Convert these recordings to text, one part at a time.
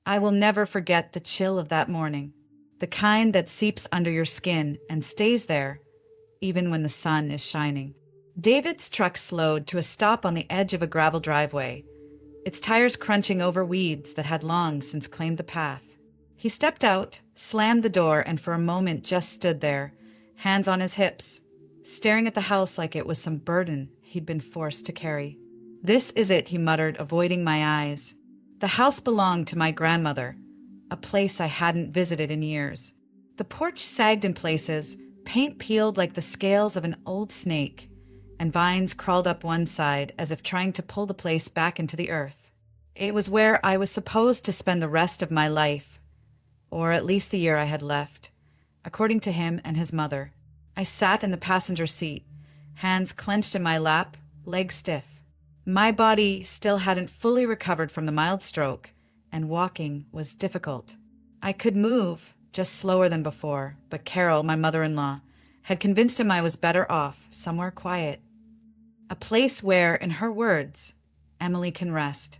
I will never forget the chill of that morning, the kind that seeps under your skin and stays there even when the sun is shining. David's truck slowed to a stop on the edge of a gravel driveway, its tires crunching over weeds that had long since claimed the path. He stepped out, slammed the door, and for a moment just stood there, hands on his hips, staring at the house like it was some burden he'd been forced to carry. "This is it," he muttered, avoiding my eyes. The house belonged to my grandmother, a place I hadn't visited in years. The porch sagged in places, paint peeled like the scales of an old snake, and vines crawled up one side as if trying to pull the place back into the earth. It was where I was supposed to spend the rest of my life, or at least the year I had left, according to him and his mother. I sat in the passenger seat, hands clenched in my lap, legs stiff. My body still hadn't fully recovered from the mild stroke, and walking was difficult. I could move, just slower than before, but Carol, my mother-in-law, had convinced him I was better off somewhere quiet. A place where, in her words, Emily can rest.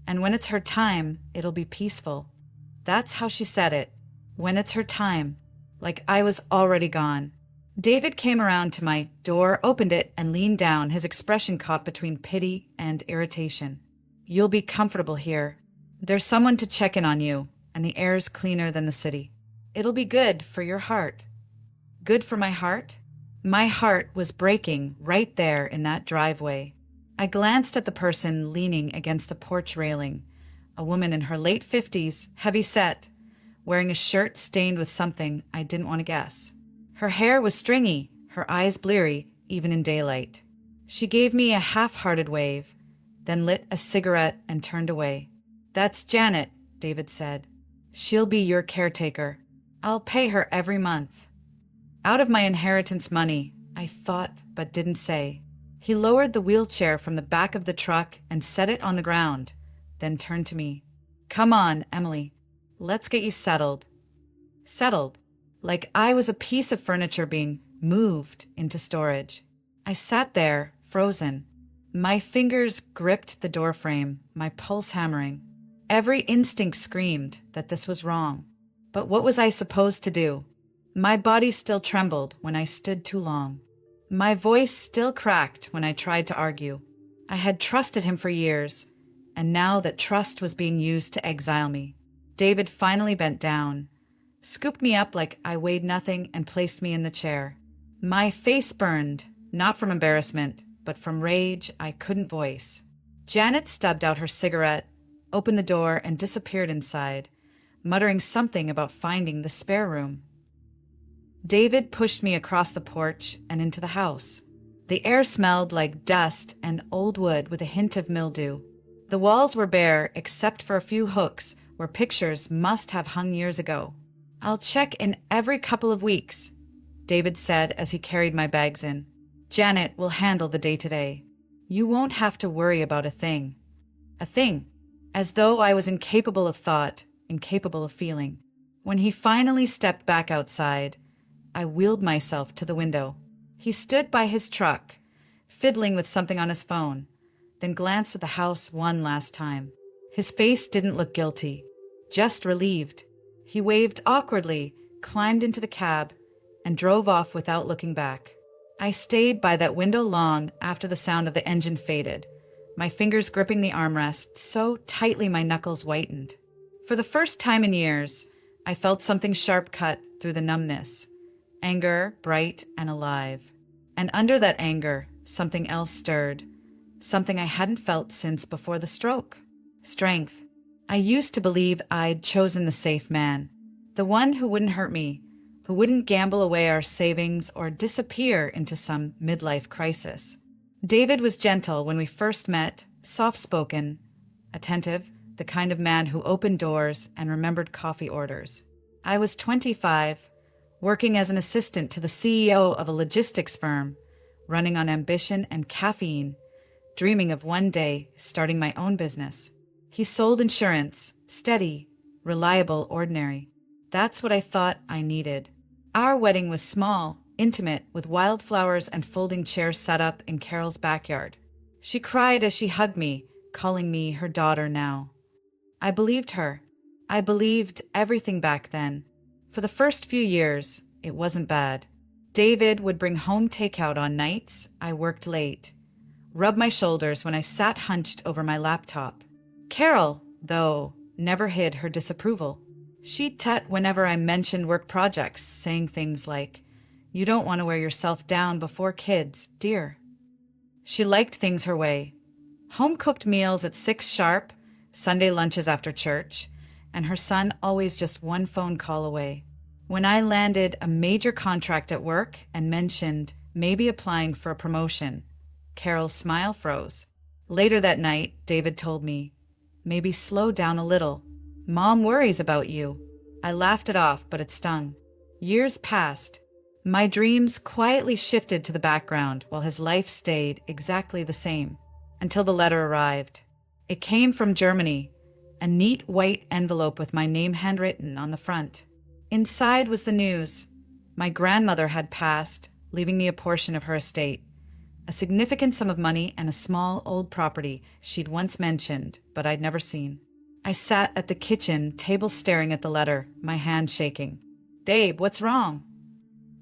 And when it's her time, it'll be peaceful. That's how she said it. When it's her time. Like I was already gone. David came around to my door, opened it, and leaned down, his expression caught between pity and irritation. "You'll be comfortable here. There's someone to check in on you, and the air's cleaner than the city. It'll be good for your heart." Good for my heart? My heart was breaking right there in that driveway. I glanced at the person leaning against the porch railing, a woman in her late 50s, heavy-set, wearing a shirt stained with something I didn't want to guess. Her hair was stringy, her eyes bleary, even in daylight. She gave me a half-hearted wave, then lit a cigarette and turned away. "That's Janet," David said. "She'll be your caretaker. I'll pay her every month." Out of my inheritance money, I thought but didn't say. He lowered the wheelchair from the back of the truck and set it on the ground, then turned to me. "Come on, Emily. Let's get you settled." Settled, like I was a piece of furniture being moved into storage. I sat there, frozen. My fingers gripped the doorframe, my pulse hammering. Every instinct screamed that this was wrong. But what was I supposed to do? My body still trembled when I stood too long. My voice still cracked when I tried to argue. I had trusted him for years, and now that trust was being used to exile me. David finally bent down, scooped me up like I weighed nothing, and placed me in the chair. My face burned, not from embarrassment, but from rage I couldn't voice. Janet stubbed out her cigarette, opened the door, and disappeared inside, muttering something about finding the spare room. David pushed me across the porch and into the house. The air smelled like dust and old wood with a hint of mildew. The walls were bare except for a few hooks where pictures must have hung years ago. "I'll check in every couple of weeks," David said as he carried my bags in. "Janet will handle the day-to-day. You won't have to worry about a thing." A thing. As though I was incapable of thought, incapable of feeling. When he finally stepped back outside, I wheeled myself to the window. He stood by his truck, fiddling with something on his phone, then glanced at the house one last time. His face didn't look guilty, just relieved. He waved awkwardly, climbed into the cab, and drove off without looking back. I stayed by that window long after the sound of the engine faded, my fingers gripping the armrest so tightly my knuckles whitened. For the first time in years, I felt something sharp cut through the numbness. Anger, bright and alive. And under that anger, something else stirred. Something I hadn't felt since before the stroke. Strength. I used to believe I'd chosen the safe man. The one who wouldn't hurt me, who wouldn't gamble away our savings or disappear into some midlife crisis. David was gentle when we first met, soft-spoken, attentive, the kind of man who opened doors and remembered coffee orders. I was 25, working as an assistant to the CEO of a logistics firm, running on ambition and caffeine, dreaming of one day starting my own business. He sold insurance, steady, reliable, ordinary. That's what I thought I needed. Our wedding was small, intimate, with wildflowers and folding chairs set up in Carol's backyard. She cried as she hugged me, calling me her daughter now. I believed her. I believed everything back then. For the first few years, it wasn't bad. David would bring home takeout on nights I worked late, rub my shoulders when I sat hunched over my laptop. Carol, though, never hid her disapproval. She'd tut whenever I mentioned work projects, saying things like, "You don't want to wear yourself down before kids, dear." She liked things her way. Home-cooked meals at 6 sharp, Sunday lunches after church, and her son always just one phone call away. When I landed a major contract at work and mentioned maybe applying for a promotion, Carol's smile froze. Later that night, David told me, "Maybe slow down a little. Mom worries about you." I laughed it off, but it stung. Years passed. My dreams quietly shifted to the background while his life stayed exactly the same, until the letter arrived. It came from Germany, a neat white envelope with my name handwritten on the front. Inside was the news. My grandmother had passed, leaving me a portion of her estate, a significant sum of money and a small old property she'd once mentioned, but I'd never seen. I sat at the kitchen table staring at the letter, my hand shaking. "Dave, what's wrong?"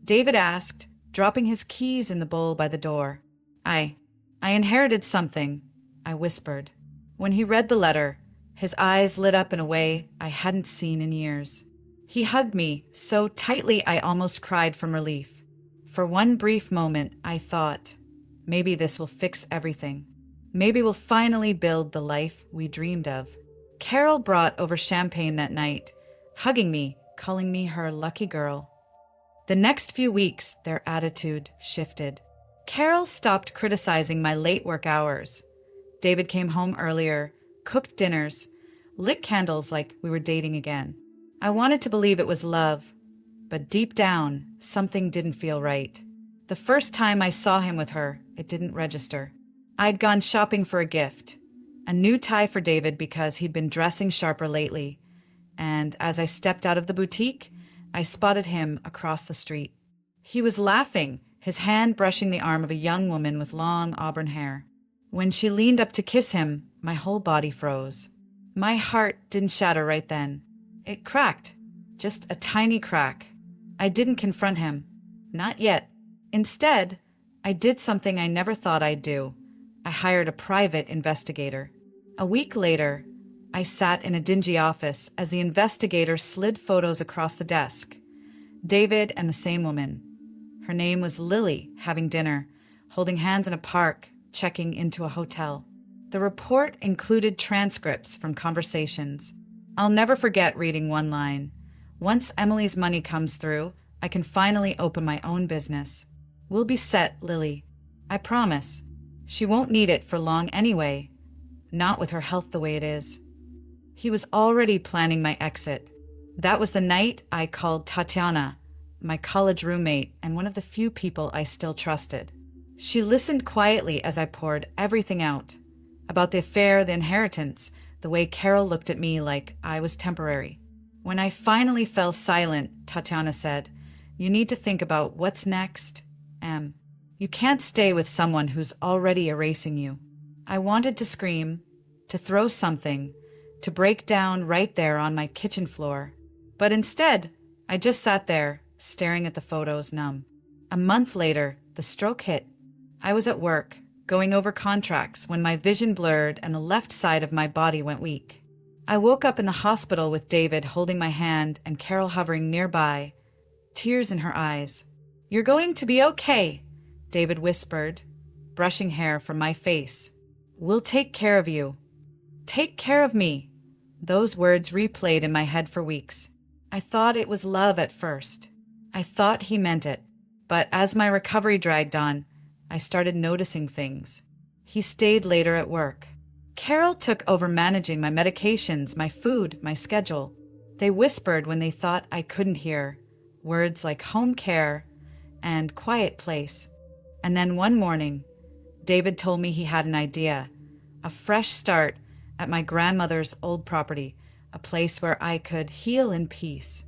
David asked, dropping his keys in the bowl by the door. I inherited something," I whispered. When he read the letter, his eyes lit up in a way I hadn't seen in years. He hugged me so tightly I almost cried from relief. For one brief moment, I thought, maybe this will fix everything. Maybe we'll finally build the life we dreamed of. Carol brought over champagne that night, hugging me, calling me her lucky girl. The next few weeks, their attitude shifted. Carol stopped criticizing my late work hours. David came home earlier, cooked dinners, lit candles like we were dating again. I wanted to believe it was love, but deep down, something didn't feel right. The first time I saw him with her, it didn't register. I'd gone shopping for a gift, a new tie for David because he'd been dressing sharper lately, and as I stepped out of the boutique, I spotted him across the street. He was laughing, his hand brushing the arm of a young woman with long auburn hair. When she leaned up to kiss him, my whole body froze. My heart didn't shatter right then. It cracked, just a tiny crack. I didn't confront him. Not yet. Instead, I did something I never thought I'd do. I hired a private investigator. A week later, I sat in a dingy office as the investigator slid photos across the desk. David and the same woman. Her name was Lily, having dinner, holding hands in a park, checking into a hotel. The report included transcripts from conversations. I'll never forget reading one line. "Once Emily's money comes through, I can finally open my own business. We'll be set, Lily. I promise. She won't need it for long anyway. Not with her health the way it is." He was already planning my exit. That was the night I called Tatiana, my college roommate and one of the few people I still trusted. She listened quietly as I poured everything out. About the affair, the inheritance, the way Carol looked at me like I was temporary. When I finally fell silent, Tatiana said, "You need to think about what's next, Em. You can't stay with someone who's already erasing you." I wanted to scream, to throw something, to break down right there on my kitchen floor. But instead, I just sat there, staring at the photos, numb. A month later, the stroke hit. I was at work, going over contracts, when my vision blurred and the left side of my body went weak. I woke up in the hospital with David holding my hand and Carol hovering nearby, tears in her eyes. "You're going to be okay," David whispered, brushing hair from my face. "We'll take care of you. Take care of me." Those words replayed in my head for weeks. I thought it was love at first. I thought he meant it. But as my recovery dragged on, I started noticing things. He stayed later at work. Carol took over managing my medications, my food, my schedule. They whispered when they thought I couldn't hear, words like home care and quiet place. And then one morning, David told me he had an idea, a fresh start at my grandmother's old property, a place where I could heal in peace.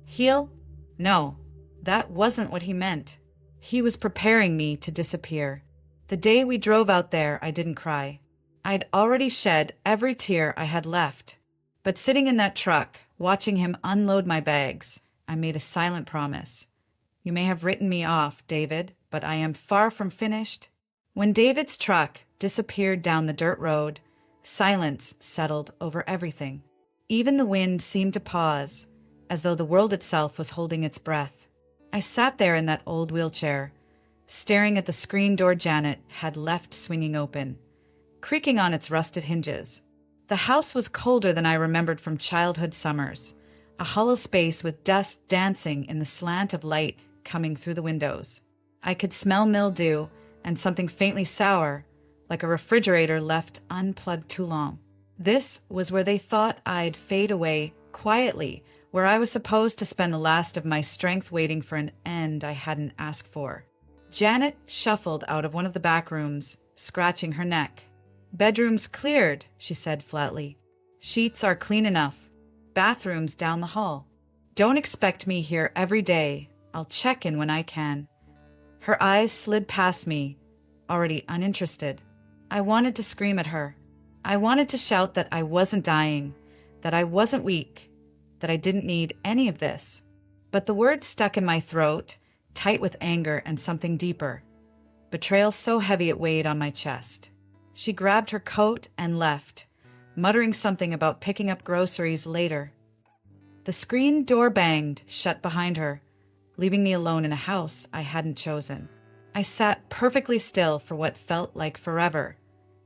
Heal? No, that wasn't what he meant. He was preparing me to disappear. The day we drove out there, I didn't cry. I'd already shed every tear I had left. But sitting in that truck, watching him unload my bags, I made a silent promise. You may have written me off, David, but I am far from finished. When David's truck disappeared down the dirt road, silence settled over everything. Even the wind seemed to pause, as though the world itself was holding its breath. I sat there in that old wheelchair, staring at the screen door Janet had left swinging open, creaking on its rusted hinges. The house was colder than I remembered from childhood summers, a hollow space with dust dancing in the slant of light coming through the windows. I could smell mildew and something faintly sour, like a refrigerator left unplugged too long. This was where they thought I'd fade away quietly, where I was supposed to spend the last of my strength waiting for an end I hadn't asked for. Janet shuffled out of one of the back rooms, scratching her neck. Bedroom's cleared, she said flatly. Sheets are clean enough. Bathroom's down the hall. Don't expect me here every day. I'll check in when I can. Her eyes slid past me, already uninterested. I wanted to scream at her. I wanted to shout that I wasn't dying, that I wasn't weak, that I didn't need any of this. But the words stuck in my throat, tight with anger and something deeper. Betrayal so heavy it weighed on my chest. She grabbed her coat and left, muttering something about picking up groceries later. The screen door banged shut behind her, leaving me alone in a house I hadn't chosen. I sat perfectly still for what felt like forever,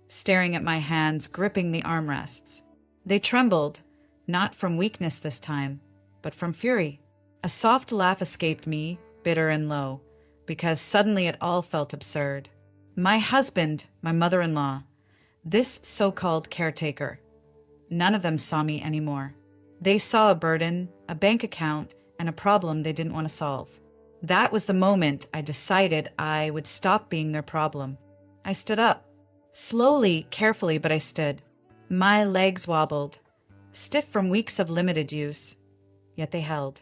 staring at my hands gripping the armrests. They trembled, not from weakness this time, but from fury. A soft laugh escaped me, bitter and low, because suddenly it all felt absurd. My husband, my mother-in-law, this so-called caretaker. None of them saw me anymore. They saw a burden, a bank account, and a problem they didn't want to solve. That was the moment I decided I would stop being their problem. I stood up. Slowly, carefully, but I stood. My legs wobbled, stiff from weeks of limited use, yet they held.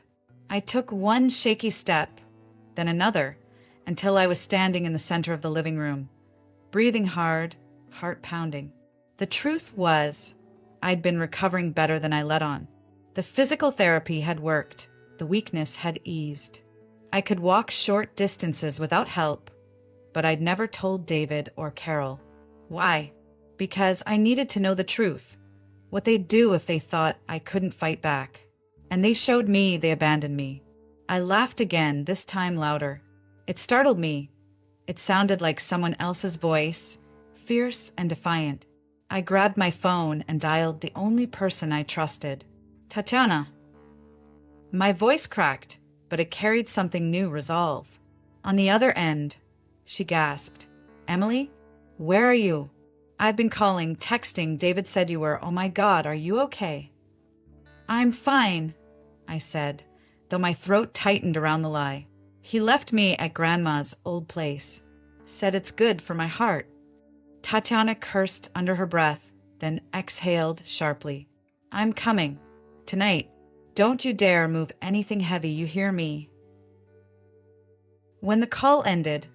I took one shaky step, then another, until I was standing in the center of the living room, breathing hard, heart pounding. The truth was, I'd been recovering better than I let on. The physical therapy had worked, the weakness had eased. I could walk short distances without help, but I'd never told David or Carol. Why? Because I needed to know the truth, what they'd do if they thought I couldn't fight back. And they showed me they abandoned me. I laughed again, this time louder. It startled me. It sounded like someone else's voice, fierce and defiant. I grabbed my phone and dialed the only person I trusted. Tatiana. My voice cracked, but it carried something new, resolve. On the other end, she gasped. Emily? Where are you? I've been calling, texting. David said you were. Oh my God, are you okay? I'm fine, I said, though my throat tightened around the lie. He left me at Grandma's old place. Said it's good for my heart. Tatiana cursed under her breath, then exhaled sharply. I'm coming. Tonight. Don't you dare move anything heavy, you hear me? When the call ended,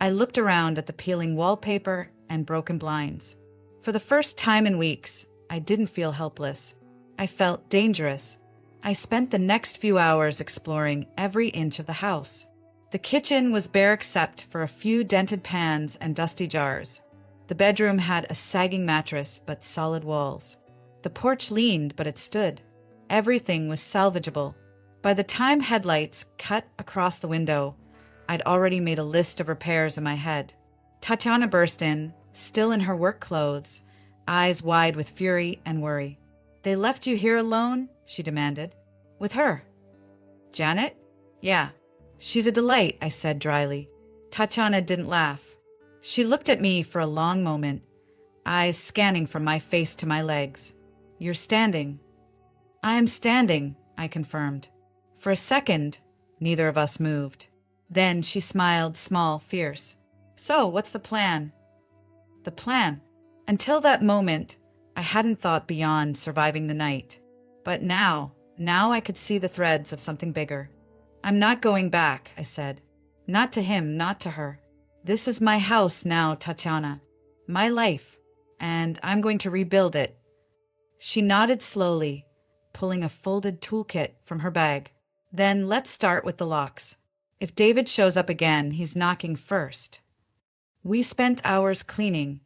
I looked around at the peeling wallpaper and broken blinds. For the first time in weeks, I didn't feel helpless. I felt dangerous. I spent the next few hours exploring every inch of the house. The kitchen was bare except for a few dented pans and dusty jars. The bedroom had a sagging mattress but solid walls. The porch leaned, but it stood. Everything was salvageable. By the time headlights cut across the window, I'd already made a list of repairs in my head. Tatiana burst in, still in her work clothes, eyes wide with fury and worry. They left you here alone? She demanded. With her. Janet? Yeah. She's a delight, I said dryly. Tatiana didn't laugh. She looked at me for a long moment, eyes scanning from my face to my legs. You're standing. I am standing, I confirmed. For a second, neither of us moved. Then she smiled, small, fierce. So, what's the plan? The plan? Until that moment, I hadn't thought beyond surviving the night. But now I could see the threads of something bigger. I'm not going back, I said. Not to him, not to her. This is my house now, Tatiana. My life. And I'm going to rebuild it. She nodded slowly, pulling a folded toolkit from her bag. Then let's start with the locks. If David shows up again, he's knocking first. We spent hours cleaning,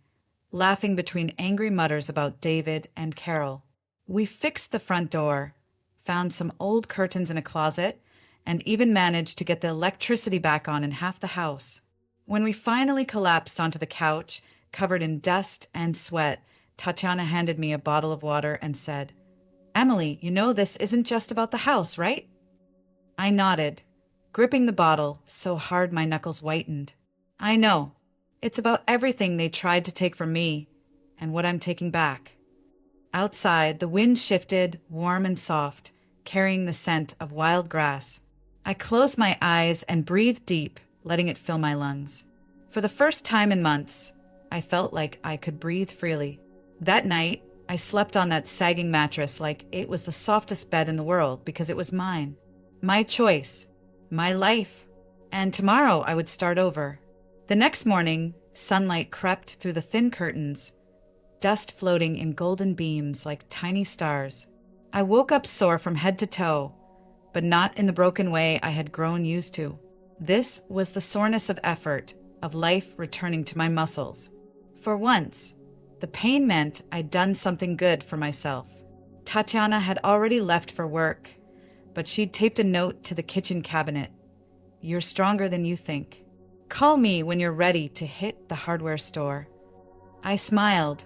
laughing between angry mutters about David and Carol. We fixed the front door, found some old curtains in a closet, and even managed to get the electricity back on in half the house. When we finally collapsed onto the couch, covered in dust and sweat, Tatiana handed me a bottle of water and said, "Emily, you know this isn't just about the house, right?" I nodded, gripping the bottle so hard my knuckles whitened. "I know. It's about everything they tried to take from me and what I'm taking back." Outside, the wind shifted, warm and soft, carrying the scent of wild grass. I closed my eyes and breathed deep, letting it fill my lungs. For the first time in months, I felt like I could breathe freely. That night, I slept on that sagging mattress like it was the softest bed in the world because it was mine. My choice. My life. And tomorrow I would start over. The next morning, sunlight crept through the thin curtains, dust floating in golden beams like tiny stars. I woke up sore from head to toe, but not in the broken way I had grown used to. This was the soreness of effort, of life returning to my muscles. For once, the pain meant I'd done something good for myself. Tatiana had already left for work, but she'd taped a note to the kitchen cabinet. "You're stronger than you think. Call me when you're ready to hit the hardware store." I smiled,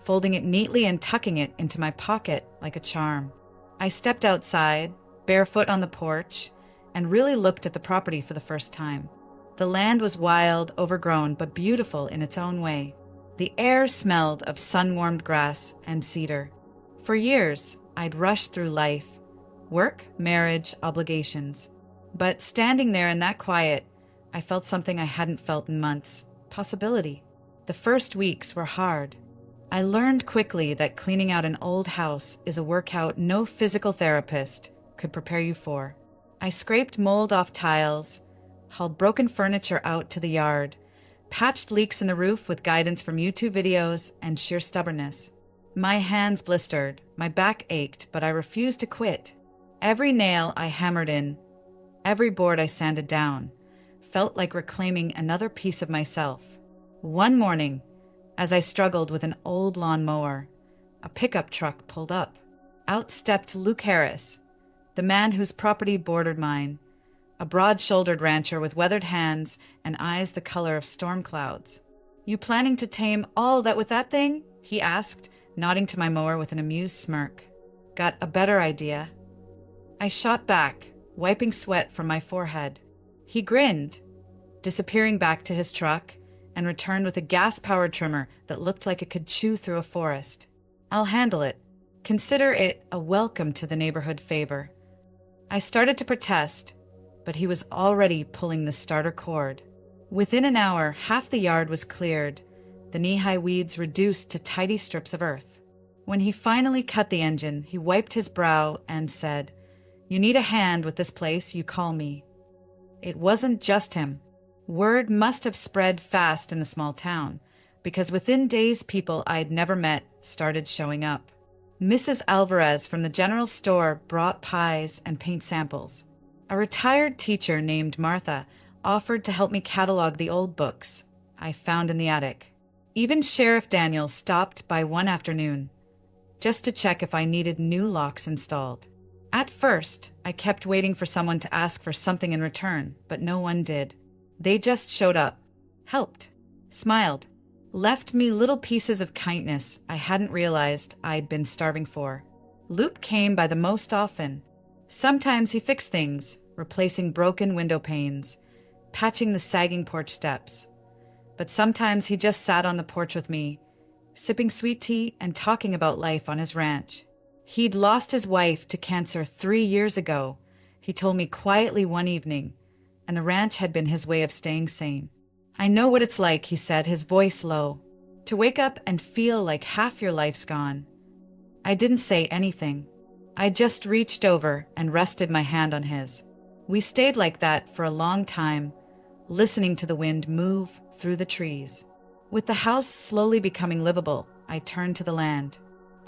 folding it neatly and tucking it into my pocket like a charm. I stepped outside, barefoot on the porch, and really looked at the property for the first time. The land was wild, overgrown, but beautiful in its own way. The air smelled of sun-warmed grass and cedar. For years, I'd rushed through life, work, marriage, obligations. But standing there in that quiet, I felt something I hadn't felt in months: possibility. The first weeks were hard. I learned quickly that cleaning out an old house is a workout no physical therapist could prepare you for. I scraped mold off tiles, hauled broken furniture out to the yard, patched leaks in the roof with guidance from YouTube videos and sheer stubbornness. My hands blistered, my back ached, but I refused to quit. Every nail I hammered in, every board I sanded down, felt like reclaiming another piece of myself. One morning, as I struggled with an old lawn mower, a pickup truck pulled up. Out stepped Luke Harris, the man whose property bordered mine, a broad-shouldered rancher with weathered hands and eyes the color of storm clouds. "You planning to tame all that with that thing?" he asked, nodding to my mower with an amused smirk. "Got a better idea." I shot back, wiping sweat from my forehead. He grinned, disappearing back to his truck, and returned with a gas-powered trimmer that looked like it could chew through a forest. "I'll handle it. Consider it a welcome to the neighborhood favor." I started to protest, but he was already pulling the starter cord. Within an hour, half the yard was cleared, the knee-high weeds reduced to tidy strips of earth. When he finally cut the engine, he wiped his brow and said, "You need a hand with this place, you call me." It wasn't just him. Word must have spread fast in the small town, because within days people I'd never met started showing up. Mrs. Alvarez from the general store brought pies and paint samples. A retired teacher named Martha offered to help me catalog the old books I found in the attic. Even Sheriff Daniels stopped by one afternoon, just to check if I needed new locks installed. At first, I kept waiting for someone to ask for something in return, but no one did. They just showed up, helped, smiled, left me little pieces of kindness I hadn't realized I'd been starving for. Luke came by the most often. Sometimes he fixed things, replacing broken window panes, patching the sagging porch steps. But sometimes he just sat on the porch with me, sipping sweet tea and talking about life on his ranch. He'd lost his wife to cancer 3 years ago, he told me quietly one evening, and the ranch had been his way of staying sane. "I know what it's like," he said, his voice low, "to wake up and feel like half your life's gone." I didn't say anything. I just reached over and rested my hand on his. We stayed like that for a long time, listening to the wind move through the trees. With the house slowly becoming livable, I turned to the land.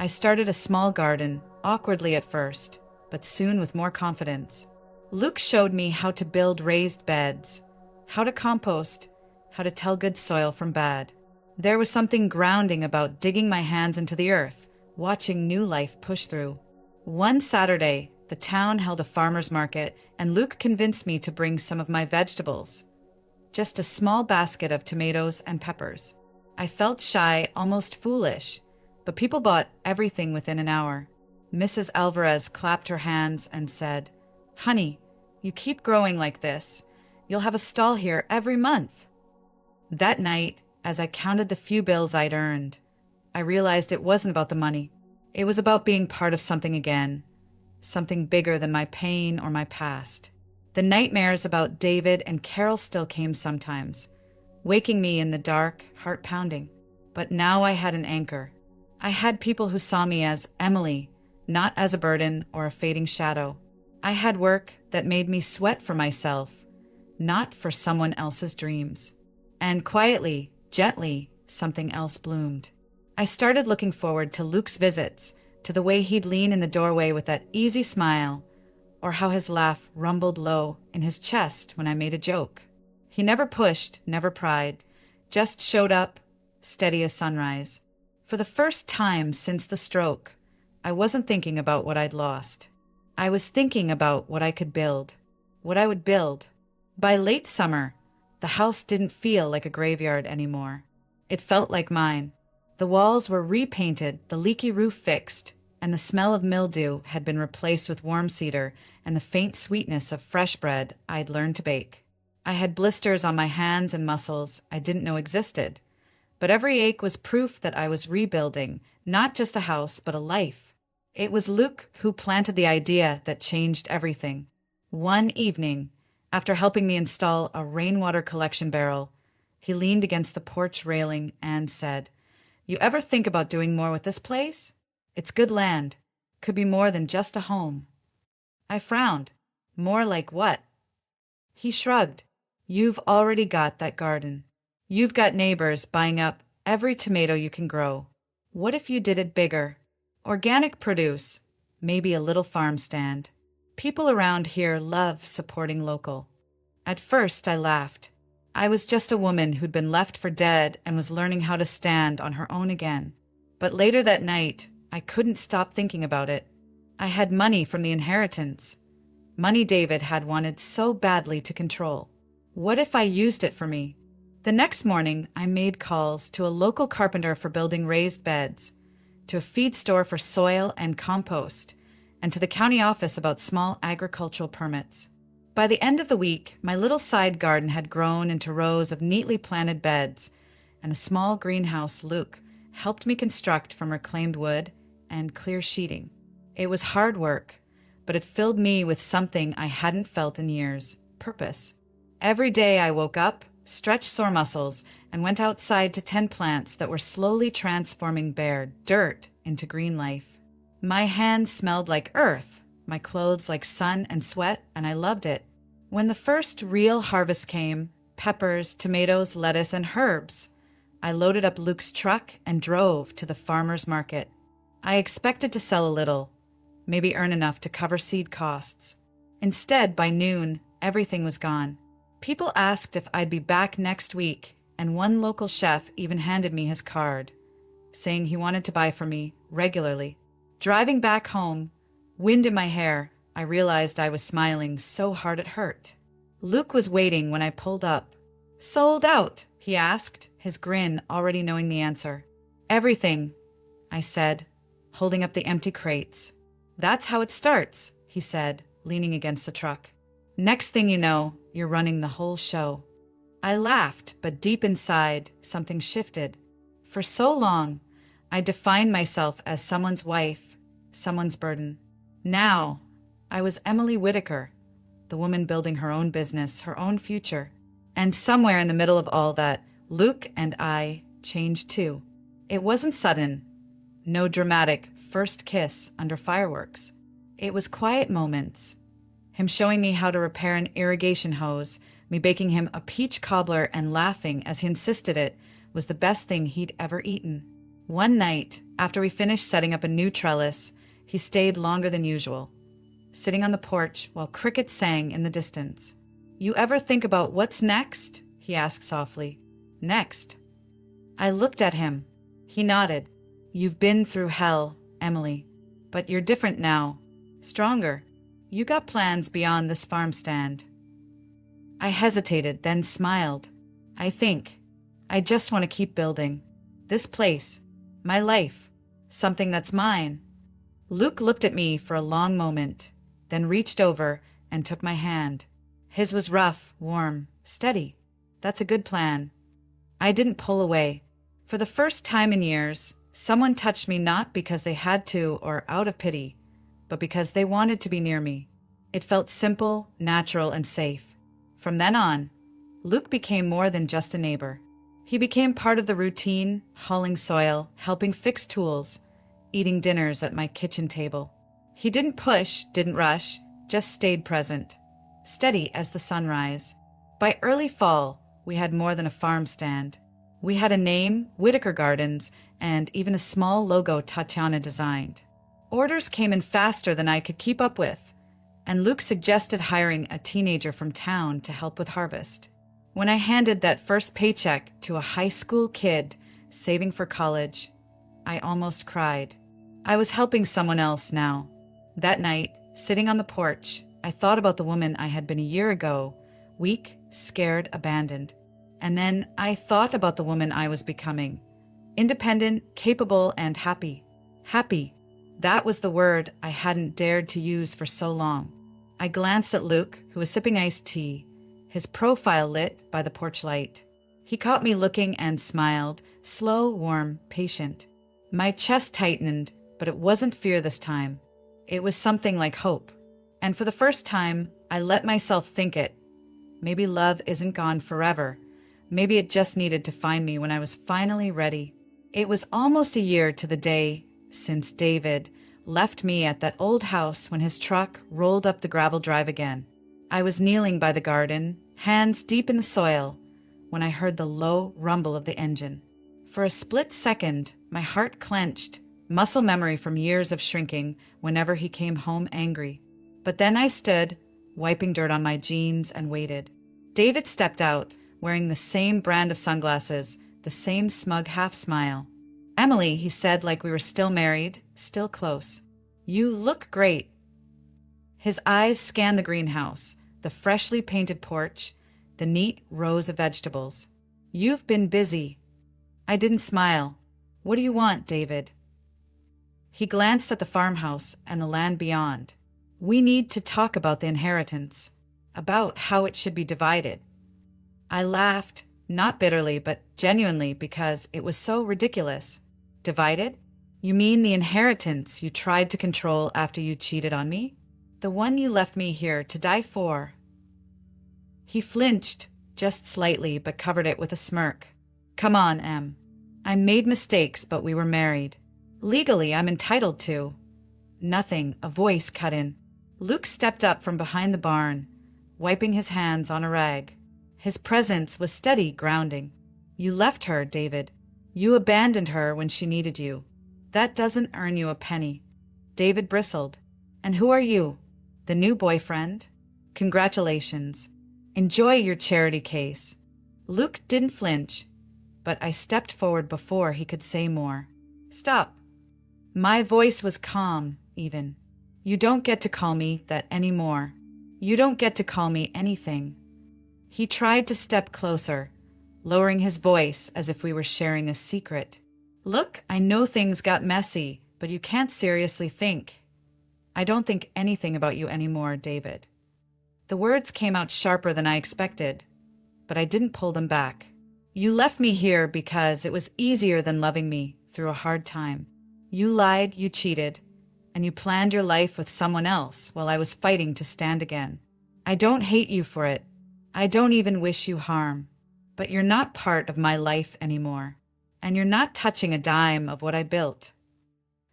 I started a small garden, awkwardly at first, but soon with more confidence. Luke showed me how to build raised beds, how to compost, how to tell good soil from bad. There was something grounding about digging my hands into the earth, watching new life push through. One Saturday, the town held a farmer's market, and Luke convinced me to bring some of my vegetables. Just a small basket of tomatoes and peppers. I felt shy, almost foolish, but people bought everything within an hour. Mrs. Alvarez clapped her hands and said, "Honey, you keep growing like this. You'll have a stall here every month." That night, as I counted the few bills I'd earned, I realized it wasn't about the money. It was about being part of something again, something bigger than my pain or my past. The nightmares about David and Carol still came sometimes, waking me in the dark, heart pounding. But now I had an anchor. I had people who saw me as Emily, not as a burden or a fading shadow. I had work that made me sweat for myself, not for someone else's dreams. And quietly, gently, something else bloomed. I started looking forward to Luke's visits, to the way he'd lean in the doorway with that easy smile, or how his laugh rumbled low in his chest when I made a joke. He never pushed, never pried, just showed up, steady as sunrise. For the first time since the stroke, I wasn't thinking about what I'd lost. I was thinking about what I could build, what I would build. By late summer, the house didn't feel like a graveyard anymore. It felt like mine. The walls were repainted, the leaky roof fixed, and the smell of mildew had been replaced with warm cedar and the faint sweetness of fresh bread I'd learned to bake. I had blisters on my hands and muscles I didn't know existed, but every ache was proof that I was rebuilding, not just a house, but a life. It was Luke who planted the idea that changed everything. One evening, after helping me install a rainwater collection barrel, he leaned against the porch railing and said, "You ever think about doing more with this place? It's good land. Could be more than just a home." I frowned. More like what? He shrugged. "You've already got that garden. You've got neighbors buying up every tomato you can grow. What if you did it bigger? Organic produce, maybe a little farm stand. People around here love supporting local." At first, I laughed. I was just a woman who'd been left for dead and was learning how to stand on her own again. But later that night, I couldn't stop thinking about it. I had money from the inheritance. Money David had wanted so badly to control. What if I used it for me? The next morning, I made calls to a local carpenter for building raised beds, to a feed store for soil and compost, and to the county office about small agricultural permits. By the end of the week, my little side garden had grown into rows of neatly planted beds, and a small greenhouse Luke helped me construct from reclaimed wood and clear sheeting. It was hard work, but it filled me with something I hadn't felt in years: purpose. Every day I woke up, stretched sore muscles, and went outside to tend plants that were slowly transforming bare dirt into green life. My hands smelled like earth, my clothes like sun and sweat, and I loved it. When the first real harvest came, peppers, tomatoes, lettuce, and herbs, I loaded up Luke's truck and drove to the farmer's market. I expected to sell a little, maybe earn enough to cover seed costs. Instead, by noon, everything was gone. People asked if I'd be back next week, and one local chef even handed me his card, saying he wanted to buy from me regularly. Driving back home, wind in my hair, I realized I was smiling so hard it hurt. Luke was waiting when I pulled up. "Sold out?" he asked, his grin already knowing the answer. "Everything," I said, holding up the empty crates. "That's how it starts," he said, leaning against the truck. "Next thing you know, you're running the whole show." I laughed, but deep inside, something shifted. For so long, I defined myself as someone's wife, someone's burden. Now, I was Emily Whitaker, the woman building her own business, her own future. And somewhere in the middle of all that, Luke and I changed too. It wasn't sudden, no dramatic first kiss under fireworks. It was quiet moments. Him showing me how to repair an irrigation hose, me baking him a peach cobbler and laughing as he insisted it was the best thing he'd ever eaten. One night, after we finished setting up a new trellis, he stayed longer than usual, sitting on the porch while crickets sang in the distance. "You ever think about what's next?" he asked softly. "Next?" I looked at him. He nodded. "You've been through hell, Emily. But you're different now. Stronger. You got plans beyond this farm stand." I hesitated, then smiled. I just want to keep building. This place. My life. Something that's mine." Luke looked at me for a long moment, then reached over and took my hand. His was rough, warm, steady. "That's a good plan." I didn't pull away. For the first time in years, someone touched me not because they had to or out of pity, but because they wanted to be near me. It felt simple, natural, and safe. From then on, Luke became more than just a neighbor. He became part of the routine, hauling soil, helping fix tools, eating dinners at my kitchen table. He didn't push, didn't rush, just stayed present, steady as the sunrise. By early fall, we had more than a farm stand. We had a name, Whitaker Gardens, and even a small logo Tatiana designed. Orders came in faster than I could keep up with, and Luke suggested hiring a teenager from town to help with harvest. When I handed that first paycheck to a high school kid saving for college, I almost cried. I was helping someone else now. That night, sitting on the porch, I thought about the woman I had been a year ago, weak, scared, abandoned. And then I thought about the woman I was becoming. Independent, capable, and happy. Happy. That was the word I hadn't dared to use for so long. I glanced at Luke, who was sipping iced tea, his profile lit by the porch light. He caught me looking and smiled, slow, warm, patient. My chest tightened, but it wasn't fear this time. It was something like hope. And for the first time, I let myself think it. Maybe love isn't gone forever. Maybe it just needed to find me when I was finally ready. It was almost a year to the day since David left me at that old house when his truck rolled up the gravel drive again. I was kneeling by the garden, hands deep in the soil, when I heard the low rumble of the engine. For a split second, my heart clenched, muscle memory from years of shrinking whenever he came home angry. But then I stood, wiping dirt on my jeans, and waited. David stepped out, wearing the same brand of sunglasses, the same smug half-smile. "Emily," he said like we were still married, still close. "You look great." His eyes scanned the greenhouse, the freshly painted porch, the neat rows of vegetables. "You've been busy." I didn't smile. "What do you want, David?" He glanced at the farmhouse and the land beyond. "We need to talk about the inheritance, about how it should be divided." I laughed, not bitterly, but genuinely, because it was so ridiculous. "Divided? You mean the inheritance you tried to control after you cheated on me? The one you left me here to die for?" He flinched, just slightly, but covered it with a smirk. "Come on, Em. I made mistakes, but we were married. Legally, I'm entitled to—" Nothing, a voice cut in. Luke stepped up from behind the barn, wiping his hands on a rag. His presence was steady, grounding. "You left her, David. You abandoned her when she needed you. That doesn't earn you a penny." David bristled. "And who are you? The new boyfriend? Congratulations. Enjoy your charity case." Luke didn't flinch, but I stepped forward before he could say more. "Stop." My voice was calm, even. "You don't get to call me that anymore. You don't get to call me anything." He tried to step closer, lowering his voice as if we were sharing a secret. "Look, I know things got messy, but you can't seriously think. I don't think anything about you anymore, David." The words came out sharper than I expected, but I didn't pull them back. "You left me here because it was easier than loving me through a hard time. You lied, you cheated, and you planned your life with someone else while I was fighting to stand again. I don't hate you for it. I don't even wish you harm. But you're not part of my life anymore, and you're not touching a dime of what I built."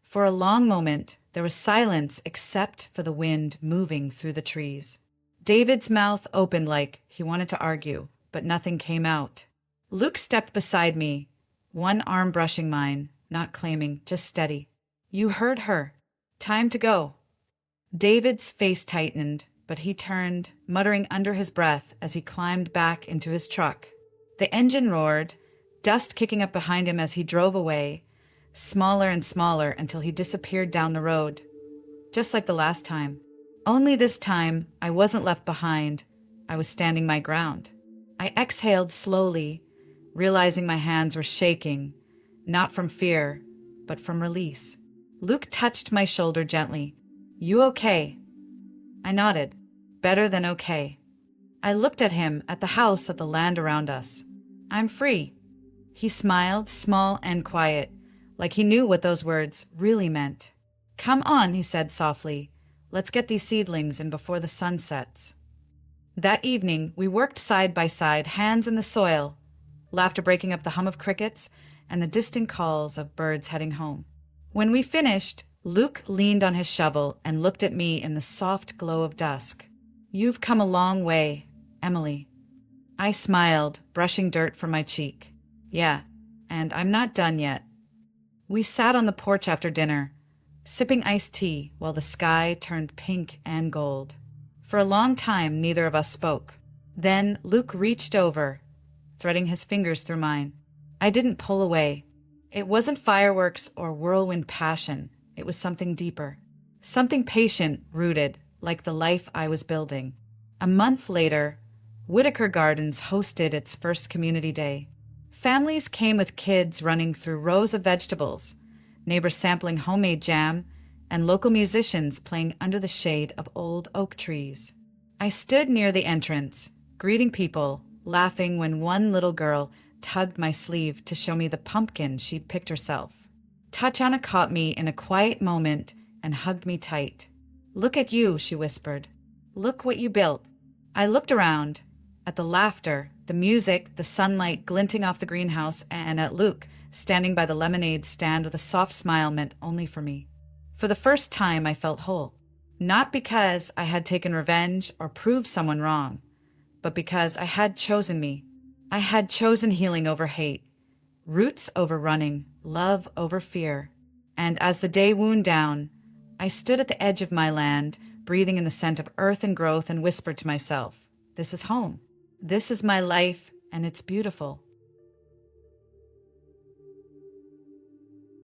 For a long moment, there was silence except for the wind moving through the trees. David's mouth opened like he wanted to argue, but nothing came out. Luke stepped beside me, one arm brushing mine, not claiming, just steady. You heard her. Time to go. David's face tightened, but he turned, muttering under his breath as he climbed back into his truck. The engine roared, dust kicking up behind him as he drove away, smaller and smaller until he disappeared down the road. Just like the last time. Only this time, I wasn't left behind. I was standing my ground. I exhaled slowly, realizing my hands were shaking, not from fear, but from release. Luke touched my shoulder gently. You okay? I nodded. Better than okay. I looked at him, at the house, at the land around us. I'm free. He smiled, small and quiet, like he knew what those words really meant. Come on, he said softly. Let's get these seedlings in before the sun sets. That evening, we worked side by side, hands in the soil, laughter breaking up the hum of crickets and the distant calls of birds heading home. When we finished, Luke leaned on his shovel and looked at me in the soft glow of dusk. You've come a long way, Emily. I smiled, brushing dirt from my cheek. Yeah, and I'm not done yet. We sat on the porch after dinner, sipping iced tea while the sky turned pink and gold. For a long time, neither of us spoke. Then Luke reached over, threading his fingers through mine. I didn't pull away. It wasn't fireworks or whirlwind passion. It was something deeper. Something patient, rooted, like the life I was building. A month later, Whitaker Gardens hosted its first community day. Families came with kids running through rows of vegetables, neighbors sampling homemade jam, and local musicians playing under the shade of old oak trees. I stood near the entrance, greeting people, laughing when one little girl tugged my sleeve to show me the pumpkin she'd picked herself. Tatiana caught me in a quiet moment and hugged me tight. Look at you, she whispered. Look what you built. I looked around, at the laughter, the music, the sunlight glinting off the greenhouse, and at Luke, standing by the lemonade stand with a soft smile meant only for me. For the first time, I felt whole. Not because I had taken revenge or proved someone wrong, but because I had chosen me. I had chosen healing over hate, roots over running, love over fear. And as the day wound down, I stood at the edge of my land, breathing in the scent of earth and growth, and whispered to myself, this is home. This is my life, and it's beautiful.